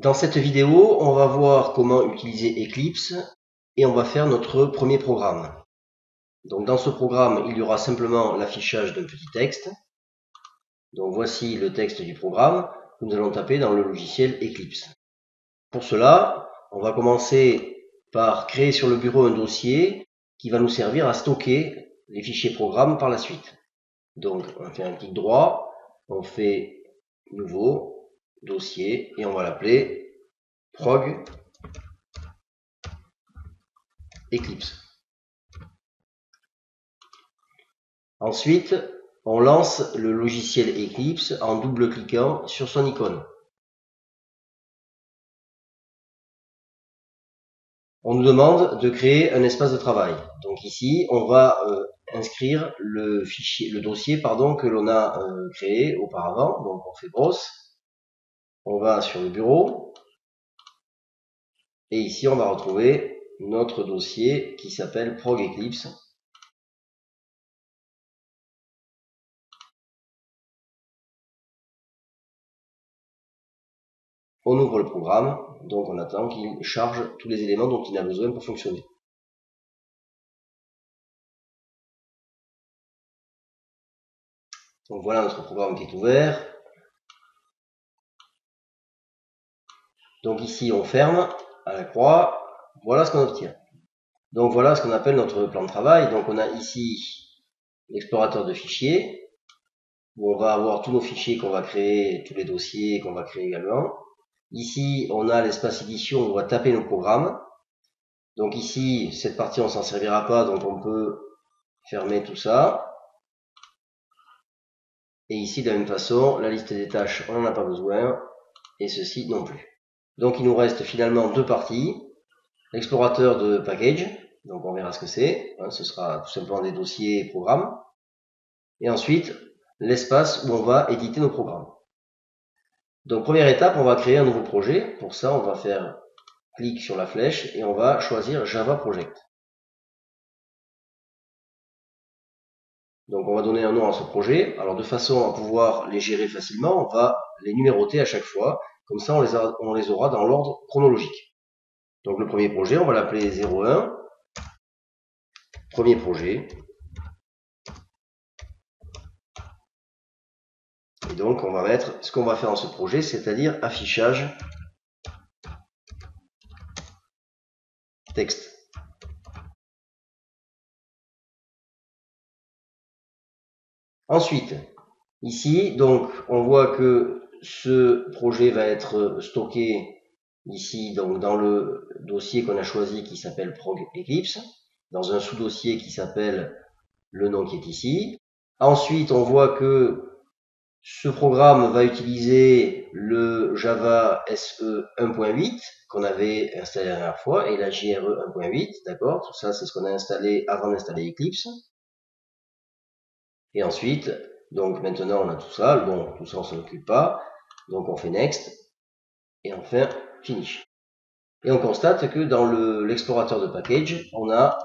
Dans cette vidéo, on va voir comment utiliser Eclipse et on va faire notre premier programme. Donc dans ce programme, il y aura simplement l'affichage d'un petit texte. Donc voici le texte du programme que nous allons taper dans le logiciel Eclipse. Pour cela, on va commencer par créer sur le bureau un dossier qui va nous servir à stocker les fichiers programmes par la suite. Donc on fait un clic droit, on fait nouveau, dossier et on va l'appeler prog Eclipse. Ensuite, on lance le logiciel Eclipse en double-cliquant sur son icône. On nous demande de créer un espace de travail. Donc ici, on va inscrire le dossier que l'on a créé auparavant. Donc on fait brosse, on va sur le bureau, et ici on va retrouver notre dossier qui s'appelle prog Eclipse. On ouvre le programme, donc on attend qu'il charge tous les éléments dont il a besoin pour fonctionner. Donc voilà notre programme qui est ouvert. Donc ici on ferme à la croix, voilà ce qu'on obtient. Donc voilà ce qu'on appelle notre plan de travail. Donc on a ici l'explorateur de fichiers, où on va avoir tous nos fichiers qu'on va créer, tous les dossiers qu'on va créer également. Ici on a l'espace édition où on va taper nos programmes. Donc ici, cette partie on s'en servira pas, donc on peut fermer tout ça. Et ici de la même façon, la liste des tâches on n'en a pas besoin, et ceci non plus. Donc il nous reste finalement deux parties. L'explorateur de package, donc on verra ce que c'est, ce sera tout simplement des dossiers et programmes. Et ensuite, l'espace où on va éditer nos programmes. Donc première étape, on va créer un nouveau projet. Pour ça, on va faire clic sur la flèche et on va choisir Java Project. Donc on va donner un nom à ce projet. Alors de façon à pouvoir les gérer facilement, on va les numéroter à chaque fois. Comme ça, on les aura dans l'ordre chronologique. Donc le premier projet, on va l'appeler 01. Premier projet. Et donc on va mettre ce qu'on va faire dans ce projet, c'est-à-dire affichage texte. Ensuite, ici, donc on voit que ce projet va être stocké ici donc dans le dossier qu'on a choisi qui s'appelle prog Eclipse, dans un sous-dossier qui s'appelle le nom qui est ici. Ensuite, on voit que ce programme va utiliser le Java SE 1.8 qu'on avait installé la dernière fois et la JRE 1.8, d'accord? Tout ça, c'est ce qu'on a installé avant d'installer Eclipse. Et ensuite, donc maintenant on a tout ça. Bon, tout ça on s'en occupe pas. Donc on fait Next. Et enfin, Finish. Et on constate que dans l'explorateur de package, on a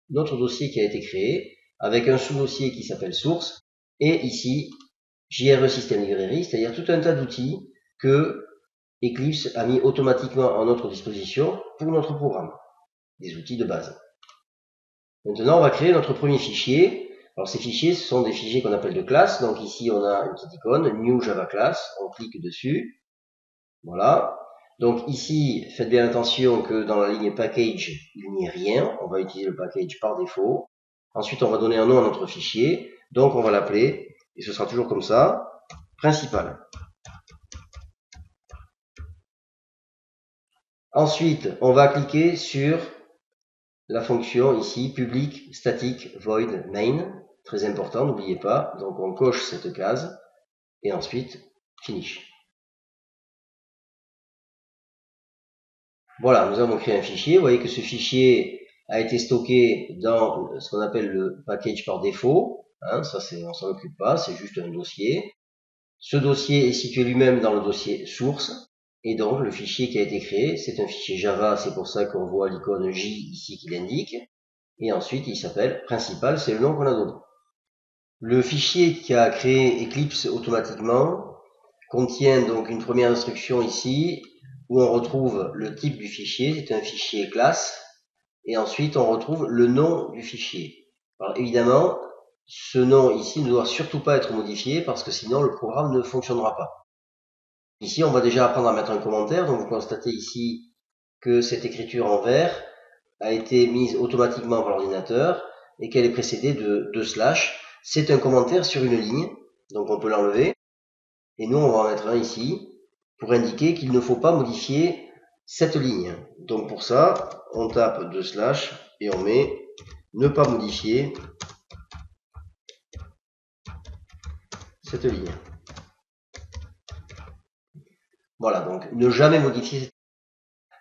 notre dossier qui a été créé avec un sous-dossier qui s'appelle Source. Et ici, JRE System Library, c'est-à-dire tout un tas d'outils que Eclipse a mis automatiquement à notre disposition pour notre programme. Des outils de base. Maintenant, on va créer notre premier fichier. Alors ces fichiers, ce sont des fichiers qu'on appelle de classe. Donc ici, on a une petite icône, New Java Class. On clique dessus. Voilà. Donc ici, faites bien attention que dans la ligne package, il n'y ait rien. On va utiliser le package par défaut. Ensuite, on va donner un nom à notre fichier. Donc on va l'appeler, et ce sera toujours comme ça, principal. Ensuite, on va cliquer sur la fonction ici, public static void main. Très important, n'oubliez pas. Donc on coche cette case et ensuite finish. Voilà, nous avons créé un fichier. Vous voyez que ce fichier a été stocké dans ce qu'on appelle le package par défaut. Ça, on s'en occupe pas, c'est juste un dossier. Ce dossier est situé lui-même dans le dossier source. Et donc le fichier qui a été créé, c'est un fichier Java, c'est pour ça qu'on voit l'icône J ici qui l'indique. Et ensuite il s'appelle principal, c'est le nom qu'on a donné. Le fichier qui a créé Eclipse automatiquement contient donc une première instruction ici, où on retrouve le type du fichier, c'est un fichier classe, et ensuite on retrouve le nom du fichier. Alors évidemment, ce nom ici ne doit surtout pas être modifié parce que sinon le programme ne fonctionnera pas. Ici, on va déjà apprendre à mettre un commentaire, donc vous constatez ici que cette écriture en vert a été mise automatiquement par l'ordinateur et qu'elle est précédée de 2 /. C'est un commentaire sur une ligne, donc on peut l'enlever. Et nous, on va en mettre un ici pour indiquer qu'il ne faut pas modifier cette ligne. Donc pour ça, on tape 2 / et on met ne pas modifier cette ligne. Voilà, donc ne jamais modifier cette ligne.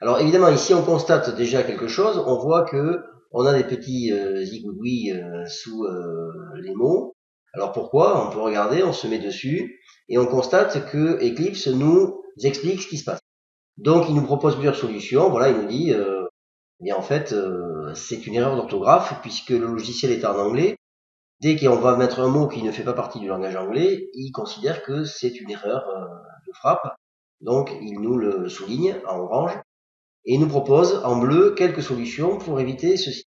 Alors évidemment, ici, on constate déjà quelque chose. On voit que on a des petits zigouigouis sous les mots. Alors pourquoi? On peut regarder, on se met dessus et on constate que Eclipse nous explique ce qui se passe. Donc il nous propose plusieurs solutions. Voilà, il nous dit, bien en fait, c'est une erreur d'orthographe puisque le logiciel est en anglais. Dès qu'on va mettre un mot qui ne fait pas partie du langage anglais, il considère que c'est une erreur de frappe. Donc il nous le souligne en orange et il nous propose en bleu quelques solutions pour éviter ceci.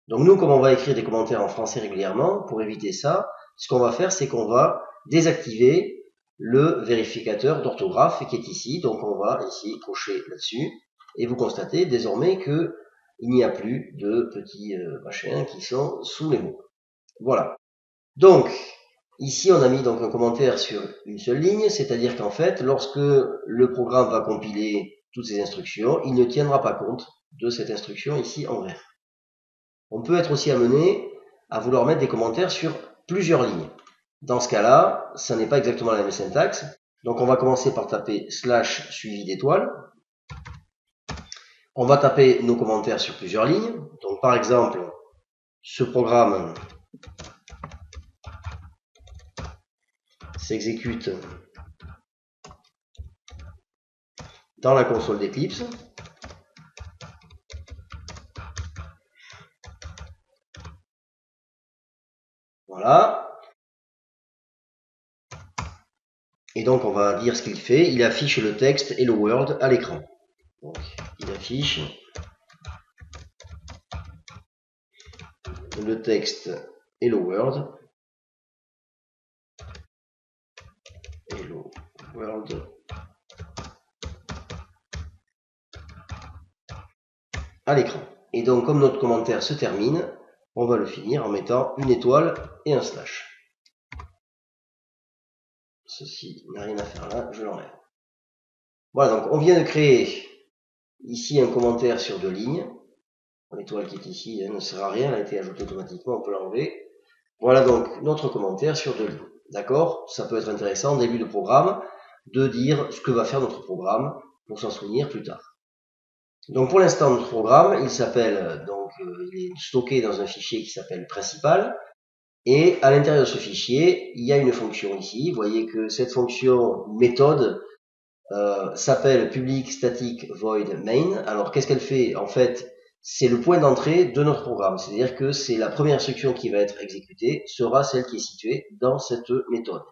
Donc nous, comme on va écrire des commentaires en français régulièrement, pour éviter ça, ce qu'on va faire, c'est qu'on va désactiver le vérificateur d'orthographe qui est ici. Donc on va ici cocher là-dessus et vous constatez désormais que il n'y a plus de petits machins qui sont sous les mots. Voilà. Donc ici on a mis donc un commentaire sur une seule ligne, c'est-à-dire qu'en fait lorsque le programme va compiler toutes ces instructions, il ne tiendra pas compte de cette instruction ici en vert. On peut être aussi amené à vouloir mettre des commentaires sur plusieurs lignes. Dans ce cas-là, ça n'est pas exactement la même syntaxe. Donc on va commencer par taper / suivi d'étoiles. On va taper nos commentaires sur plusieurs lignes. Donc par exemple, ce programme s'exécute dans la console d'Eclipse. Voilà. Et donc on va dire ce qu'il fait. Il affiche le texte Hello World à l'écran. Donc il affiche le texte Hello World. Hello World à l'écran. Et donc comme notre commentaire se termine, on va le finir en mettant une étoile et un /. Ceci n'a rien à faire là, je l'enlève. Voilà, donc on vient de créer ici un commentaire sur 2 lignes. L'étoile qui est ici ne sert à rien, elle a été ajoutée automatiquement, on peut l'enlever. Voilà donc notre commentaire sur 2 lignes. D'accord? Ça peut être intéressant en début de programme de dire ce que va faire notre programme pour s'en souvenir plus tard. Donc pour l'instant notre programme, il s'appelle il est stocké dans un fichier qui s'appelle principal. Et à l'intérieur de ce fichier, il y a une fonction ici. Vous voyez que cette fonction méthode s'appelle public static void main. Alors qu'est-ce qu'elle fait? En fait, c'est le point d'entrée de notre programme. C'est-à-dire que c'est la première instruction qui va être exécutée, sera celle qui est située dans cette méthode.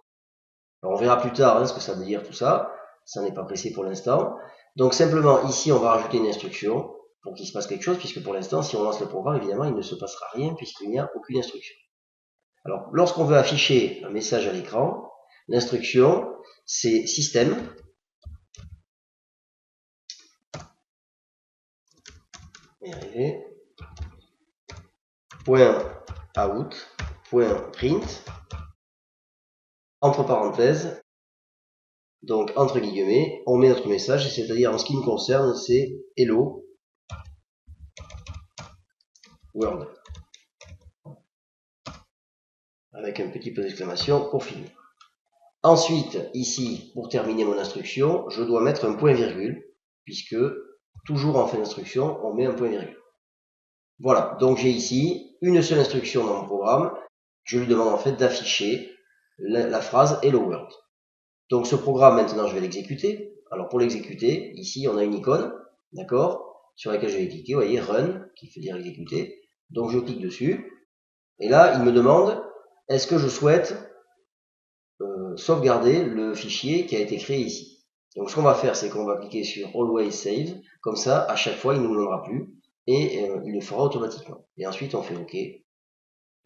Alors on verra plus tard ce que ça veut dire tout ça. Ça n'est pas pressé pour l'instant. Donc simplement ici, on va rajouter une instruction pour qu'il se passe quelque chose, puisque pour l'instant, si on lance le programme, évidemment, il ne se passera rien puisqu'il n'y a aucune instruction. Alors, lorsqu'on veut afficher un message à l'écran, l'instruction, c'est système. .out.print entre parenthèses, donc entre guillemets, on met notre message, c'est-à-dire en ce qui nous concerne, c'est Hello World. Avec un petit peu d'exclamation pour finir. Ensuite, ici, pour terminer mon instruction, je dois mettre un point virgule, puisque toujours en fin d'instruction, on met un point virgule. Voilà, donc j'ai ici une seule instruction dans mon programme. Je lui demande en fait d'afficher la phrase Hello World. Donc ce programme, maintenant, je vais l'exécuter. Alors pour l'exécuter, ici, on a une icône, d'accord, sur laquelle je vais cliquer. Vous voyez, Run, qui veut dire exécuter. Donc je clique dessus. Et là, il me demande, est-ce que je souhaite sauvegarder le fichier qui a été créé ici. Donc ce qu'on va faire, c'est qu'on va cliquer sur Always Save, comme ça, à chaque fois, il ne nous demandera plus, et il le fera automatiquement. Et ensuite, on fait OK. Et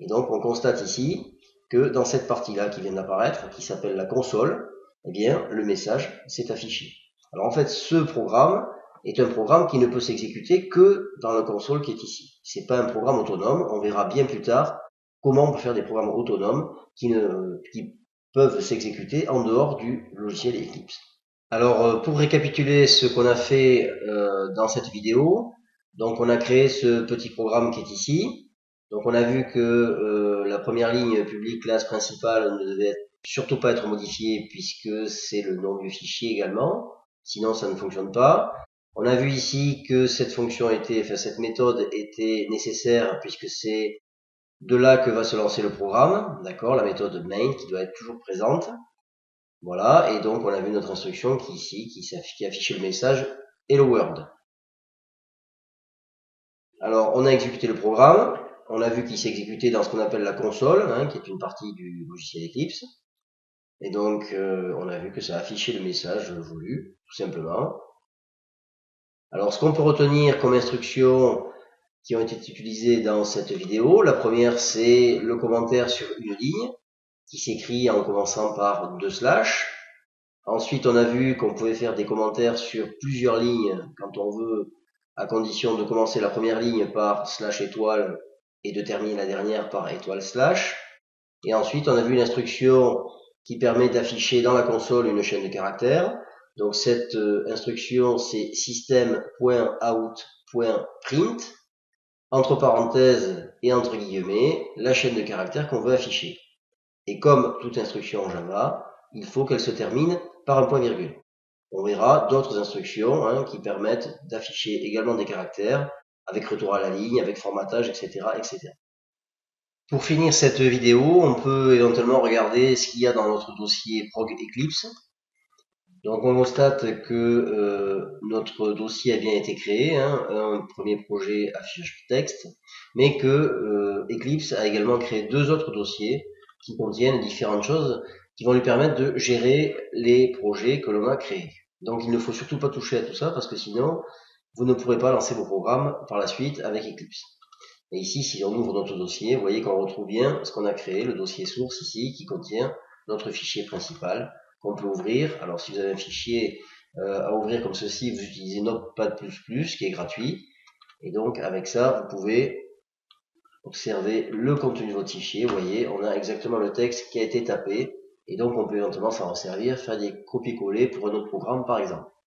donc, on constate ici que dans cette partie-là qui vient d'apparaître, qui s'appelle la console, eh bien, le message s'est affiché. Alors en fait, ce programme est un programme qui ne peut s'exécuter que dans la console qui est ici. C'est pas un programme autonome. On verra bien plus tard comment on peut faire des programmes autonomes qui peuvent s'exécuter en dehors du logiciel Eclipse. Alors, pour récapituler ce qu'on a fait dans cette vidéo, donc on a créé ce petit programme qui est ici. Donc on a vu que la première ligne public classe principale ne devait surtout pas être modifiée puisque c'est le nom du fichier également, sinon ça ne fonctionne pas. On a vu ici que cette cette méthode était nécessaire puisque c'est de là que va se lancer le programme, d'accord, la méthode main qui doit être toujours présente. Voilà, et donc on a vu notre instruction qui ici, qui affichait le message Hello World. Alors on a exécuté le programme, on a vu qu'il s'est exécuté dans ce qu'on appelle la console, hein, qui est une partie du logiciel Eclipse. Et donc on a vu que ça a affiché le message voulu, tout simplement. Alors ce qu'on peut retenir comme instructions qui ont été utilisées dans cette vidéo, la première c'est le commentaire sur une ligne, qui s'écrit en commençant par 2/. Ensuite, on a vu qu'on pouvait faire des commentaires sur plusieurs lignes quand on veut, à condition de commencer la première ligne par /étoile et de terminer la dernière par étoile/. Et ensuite, on a vu l'instruction qui permet d'afficher dans la console une chaîne de caractères. Donc cette instruction, c'est system.out.print, entre parenthèses et entre guillemets, la chaîne de caractères qu'on veut afficher. Et comme toute instruction en Java, il faut qu'elle se termine par un point-virgule. On verra d'autres instructions qui permettent d'afficher également des caractères avec retour à la ligne, avec formatage, etc., etc. Pour finir cette vidéo, on peut éventuellement regarder ce qu'il y a dans notre dossier prog Eclipse. Donc on constate que notre dossier a bien été créé, un premier projet affichage texte, mais que Eclipse a également créé deux autres dossiers qui contiennent différentes choses qui vont lui permettre de gérer les projets que l'on a créés. Donc il ne faut surtout pas toucher à tout ça parce que sinon vous ne pourrez pas lancer vos programmes par la suite avec Eclipse. Et ici, si on ouvre notre dossier, vous voyez qu'on retrouve bien ce qu'on a créé, le dossier source ici, qui contient notre fichier principal qu'on peut ouvrir. Alors si vous avez un fichier à ouvrir comme ceci, vous utilisez Notepad++, qui est gratuit. Et donc avec ça, vous pouvez observer le contenu de votre fichier. Vous voyez, on a exactement le texte qui a été tapé. Et donc on peut éventuellement s'en servir, faire des copier-coller pour un autre programme par exemple.